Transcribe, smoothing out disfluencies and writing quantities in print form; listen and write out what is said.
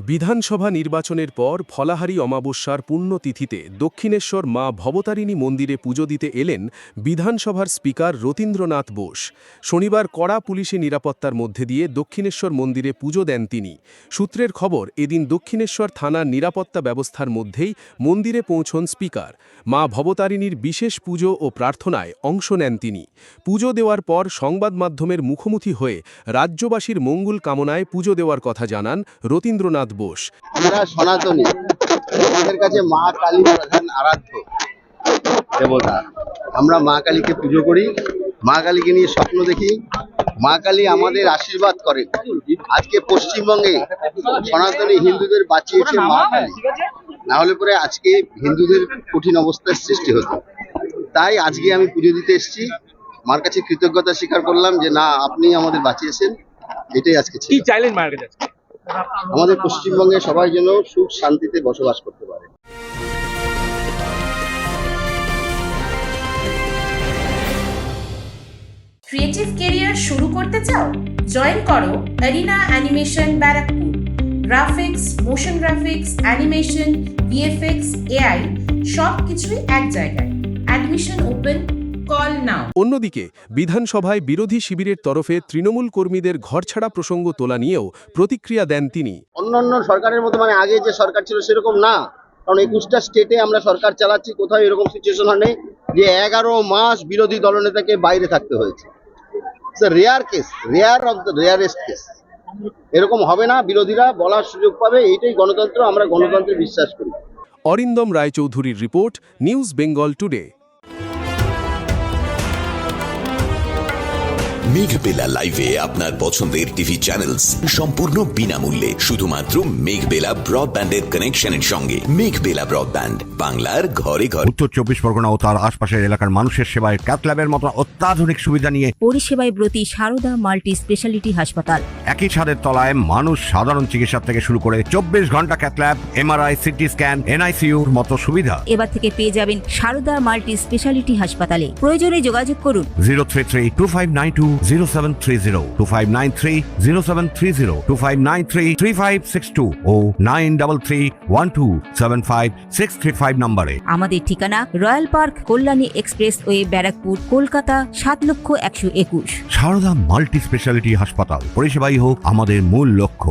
বিধানসভা নির্বাচনের পর ফলাহারি অমাবস্যার পুণ্যতিথিতে দক্ষিণেশ্বর মা ভবতারিণী মন্দিরে পুজো দিতে এলেন বিধানসভার স্পিকার রতীন্দ্রনাথ বোস। শনিবার কড়া পুলিশি নিরাপত্তার মধ্যে দিয়ে দক্ষিণেশ্বর মন্দিরে পুজো দেন তিনি। সূত্রের খবর, এদিন দক্ষিণেশ্বর থানার নিরাপত্তা ব্যবস্থার মধ্যেই মন্দিরে পৌঁছন স্পিকার। মা ভবতারিণীর বিশেষ পুজো ও প্রার্থনায় অংশ নেন তিনি। পুজো দেওয়ার পর সংবাদ মাধ্যমের মুখোমুখি হয়ে রাজ্যবাসীর মঙ্গল কামনায় পুজো দেওয়ার কথা জানান রতীন্দ্রনাথ বোস। আমরা সনাতনী, আমাদের কাছে মা কালী প্রধান আরাধ্য দেবতা। আমরা মা কালীকে পুজো করি, মা কালীকে নিয়ে স্বপ্ন দেখি, মা কালী আমাদের আশীর্বাদ করে। আজকে পশ্চিমবঙ্গে সনাতনী হিন্দুদের বাঁচিয়েছে মা কালী, না হলে পরে আজকে হিন্দুদের কঠিন অবস্থার সৃষ্টি হতো। তাই আজকে আমি পুজো দিতে এসেছি, মার কাছে কৃতজ্ঞতা স্বীকার করলাম যে না, আপনি আমাদের বাঁচিয়েছেন। এটাই আজকে ছিল। কি চাইলেন মায়ের কাছে? আমাদের পশ্চিমবঙ্গে সবাই যেন সুখ শান্তিতে বসবাস করতে পারে। ক্রিয়েটিভ ক্যারিয়ার শুরু করতে চাও? জয়েন করো arena animation Barrackpore. Graphics, motion graphics, animation, VFX, AI সব কিছুই এক জায়গায়। Admission open, call now. অন্যদিকে বিধানসভায় বিরোধী শিবিরের তরফে তৃণমূল কর্মীদের ঘরছাড়া প্রসঙ্গ তোলা নিয়েও প্রতিক্রিয়া দেন তিনি। অন্যান্য সরকারের মতো আগে যে সরকার ছিল সেরকম না, কারণ 21টা স্টেটে আমরা সরকার চালাচ্ছি, কোথাও এরকম সিচুয়েশন হয়নি যে 11 মাস বিরোধী দলনেতাকে বাইরে থাকতে হয়েছে। Rare case, rare of the rarest case. এরকম হবে না, বিরোধীরা বলার সুযোগ পাবে, এইটাই গণতন্ত্র। আমরা গণতন্ত্রে বিশ্বাস করি। অরিন্দম রায়চৌধুরীর রিপোর্ট, নিউজ বেঙ্গল টুডে। মেঘবেলা লাইভে আপনার পছন্দের টিভি চ্যানেলস সম্পূর্ণ বিনামূল্যে, শুধুমাত্র মেঘবেলা ব্রডব্যান্ডের কানেকশনের সঙ্গে। মেঘবেলা ব্রডব্যান্ড, বাংলার ঘরে ঘরে। উত্তর 24 পরগনা ও তার আশপাশের এলাকার মানুষের সেবায় ক্যাথল্যাবের মতো অত্যাধুনিক সুবিধা নিয়ে পরিষেবায় ব্রতী সারদা মাল্টি স্পেশালিটি হাসপাতাল। একই ছাদের তলায় মানুষ সাধারণ চিকিৎসা থেকে শুরু করে 24 ঘন্টা ক্যাথল্যাব, এমআরআই, সিটি স্ক্যান, এনআইসিইউর মতো সুবিধা এবার থেকে পেয়ে যাবেন সারদা মাল্টি স্পেশালিটি হাসপাতালে। প্রয়োজনে যোগাযোগ করুন 033-2592-0730, 2593-0730, 2593-3562 ও 9331275635 নম্বরে। আমাদের ঠিকানা royal park, Kalyani expressway, Barrackpore, Kolkata 7,121,000। Sarada multi speciality হাসপাতাল, পরিষেবাই হোক আমাদের মূল লক্ষ্য।